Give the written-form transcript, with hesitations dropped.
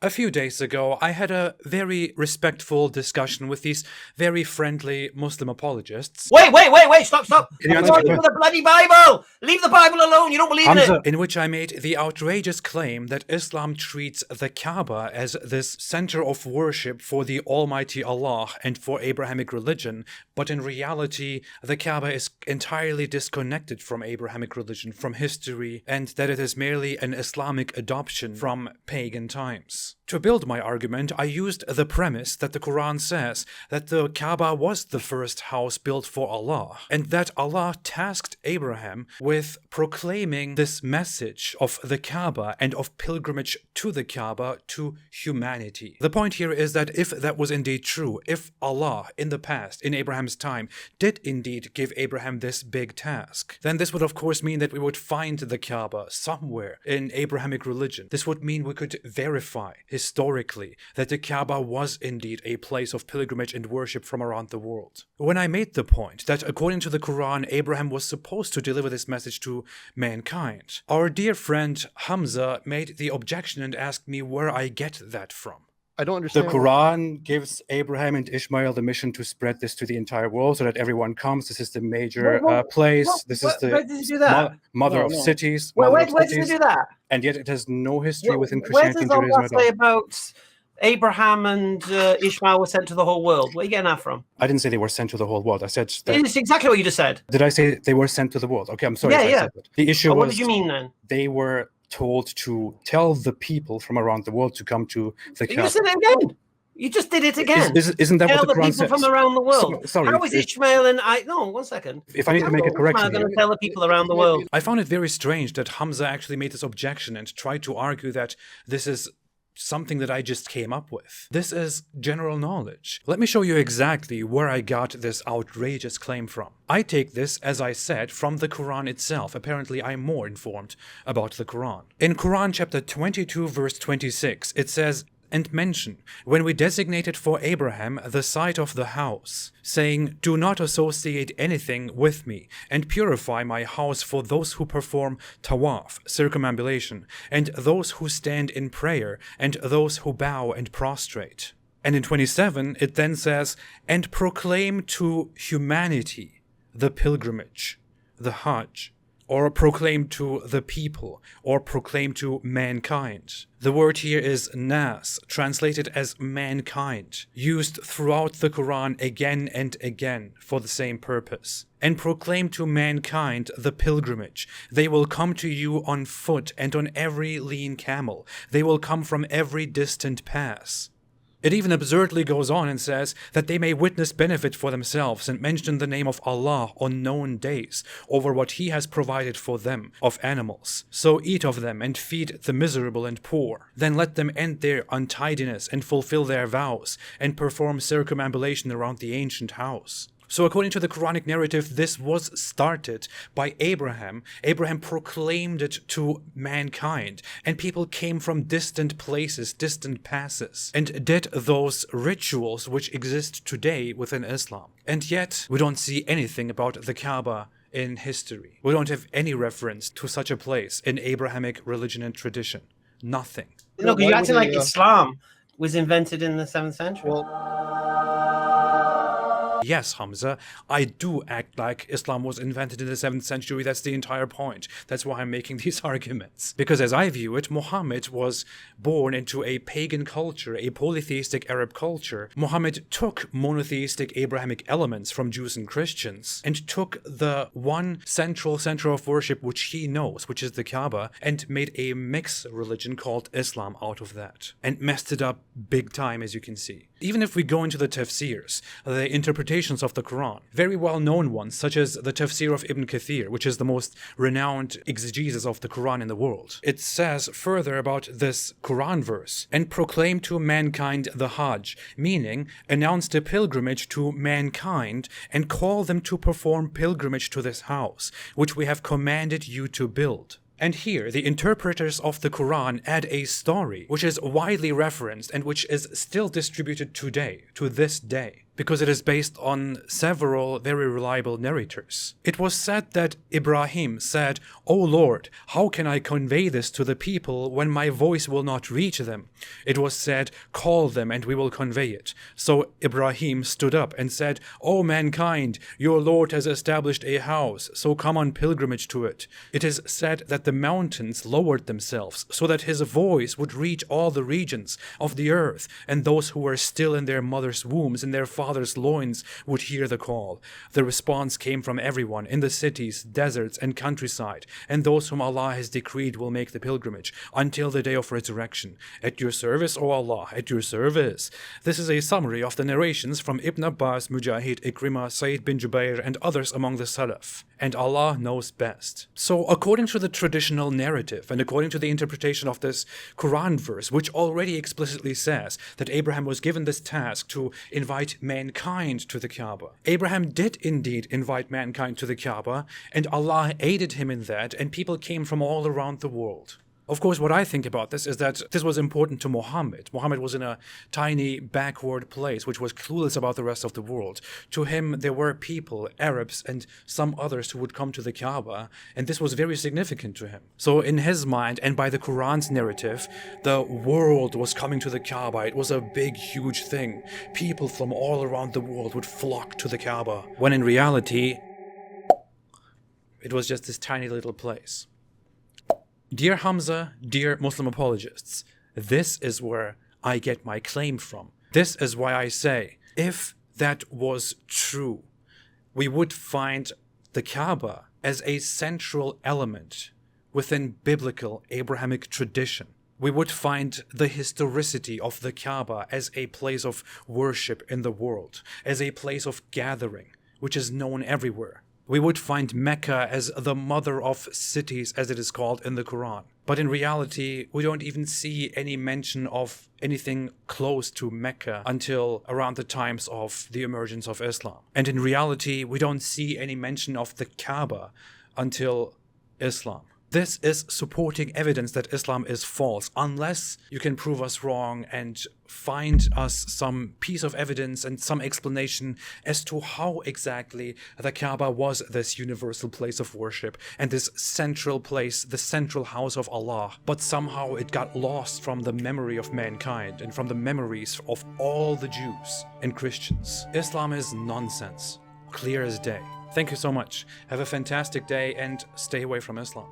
A few days ago, I had a very respectful discussion with these very friendly Muslim apologists. Wait, stop. Can you I'm answer going for the bloody Bible! Leave the Bible alone, you don't believe in it! In which I made the outrageous claim that Islam treats the Kaaba as this center of worship for the Almighty Allah and for Abrahamic religion, but in reality, the Kaaba is entirely disconnected from Abrahamic religion, from history, and that it is merely an Islamic adoption from pagan times. To build my argument, I used the premise that the Quran says that the Kaaba was the first house built for Allah, and that Allah tasked Abraham with proclaiming this message of the Kaaba and of pilgrimage to the Kaaba to humanity. The point here is that if that was indeed true, if Allah in the past, in Abraham's time, did indeed give Abraham this big task, then this would of course mean that we would find the Kaaba somewhere in Abrahamic religion. This would mean we could verify historically that the Kaaba was indeed a place of pilgrimage and worship from around the world. When I made the point that according to the Quran, Abraham was supposed to deliver this message to mankind, our dear friend Hamza made the objection and asked me where I get that from. I don't understand. The Quran gives Abraham and Ishmael the mission to spread this to the entire world so that everyone comes. This is the major place. This is where did he do that? Mother of cities. Where did he do that? And yet it has no history within Christianity and Judaism. Judaism Where does Allah say about Abraham and Ishmael were sent to the whole world? Where are you getting that from? I didn't say they were sent to the whole world. I said that. It's exactly what you just said. Did I say they were sent to the world? Okay, I'm sorry. Yeah, if I said that. The issue was. What did you mean then? They were told to tell the people from around the world to come to the Kaaba. You said it again. You just did it again. Isn't that tell what the Quran people says? from around the world. Sorry. How is Ishmael and I? No, 1 second. If I need to make it correctly, I'm going to tell the people around the world. I found it very strange that Hamza actually made this objection and tried to argue that this is something that I just came up with. This is general knowledge. Let me show you exactly where I got this outrageous claim from. I take this, as I said, from the Quran itself. Apparently, I'm more informed about the Quran. In Quran chapter 22, verse 26, it says, "And mention, when we designated for Abraham the site of the house, saying, do not associate anything with me, and purify my house for those who perform tawaf, circumambulation, and those who stand in prayer, and those who bow and prostrate." And in 27, it then says, "And proclaim to humanity the pilgrimage, the Hajj," or proclaim to the people, or proclaim to mankind. The word here is nas, translated as mankind, used throughout the Quran again and again for the same purpose. "And proclaim to mankind the pilgrimage. They will come to you on foot and on every lean camel. They will come from every distant pass." It even absurdly goes on and says that they may witness benefit for themselves and mention the name of Allah on known days over what He has provided for them of animals. So eat of them and feed the miserable and poor. Then let them end their untidiness and fulfill their vows and perform circumambulation around the ancient house. So according to the Quranic narrative, this was started by Abraham. Abraham proclaimed it to mankind, and people came from distant places, distant passes, and did those rituals which exist today within Islam. And yet, we don't see anything about the Kaaba in history. We don't have any reference to such a place in Abrahamic religion and tradition. Nothing. No, because you're acting like Islam was invented in the 7th century. Yes, Hamza, I do act like Islam was invented in the 7th century. That's the entire point. That's why I'm making these arguments. Because as I view it, Muhammad was born into a pagan culture, a polytheistic Arab culture. Muhammad took monotheistic Abrahamic elements from Jews and Christians and took the one central center of worship which he knows, which is the Kaaba, and made a mixed religion called Islam out of that. And messed it up big time, as you can see. Even if we go into the tafsirs, the interpretations of the Quran, very well-known ones, such as the Tafsir of Ibn Kathir, which is the most renowned exegesis of the Quran in the world. It says further about this Quran verse, "And proclaim to mankind the Hajj," meaning announce the pilgrimage to mankind and call them to perform pilgrimage to this house, which we have commanded you to build. And here, the interpreters of the Quran add a story which is widely referenced and which is still distributed today, to this day. because it is based on several very reliable narrators. It was said that Ibrahim said, "O Lord, how can I convey this to the people when my voice will not reach them?" It was said, "Call them and we will convey it." So Ibrahim stood up and said, "O mankind, your Lord has established a house, so come on pilgrimage to it." It is said that the mountains lowered themselves so that his voice would reach all the regions of the earth, and those who were still in their mother's wombs, in their father's loins, would hear the call. The response came from everyone in the cities, deserts, and countryside, and those whom Allah has decreed will make the pilgrimage until the day of resurrection. At your service, O Allah, at your service. This is a summary of the narrations from Ibn Abbas, Mujahid, Ikrimah, Sayyid bin Jubair, and others among the Salaf. And Allah knows best. So according to the traditional narrative, and according to the interpretation of this Quran verse, which already explicitly says that Abraham was given this task to invite mankind to the Kaaba, Abraham did indeed invite mankind to the Kaaba, and Allah aided him in that, and people came from all around the world. Of course, what I think about this is that this was important to Muhammad. Muhammad was in a tiny, backward place, which was clueless about the rest of the world. To him, there were people, Arabs, and some others who would come to the Kaaba, and this was very significant to him. So in his mind, and by the Quran's narrative, the world was coming to the Kaaba. It was a big, huge thing. People from all around the world would flock to the Kaaba, when in reality, it was just this tiny little place. Dear Hamza, dear Muslim apologists, this is where I get my claim from. This is why I say, if that was true, we would find the Kaaba as a central element within biblical Abrahamic tradition. We would find the historicity of the Kaaba as a place of worship in the world, as a place of gathering, which is known everywhere. We would find Mecca as the mother of cities, as it is called in the Quran. But in reality, we don't even see any mention of anything close to Mecca until around the times of the emergence of Islam. And in reality, we don't see any mention of the Kaaba until Islam. This is supporting evidence that Islam is false, unless you can prove us wrong and find us some piece of evidence and some explanation as to how exactly the Kaaba was this universal place of worship and this central place, the central house of Allah. But somehow it got lost from the memory of mankind and from the memories of all the Jews and Christians. Islam is nonsense, clear as day. Thank you so much. Have a fantastic day and stay away from Islam.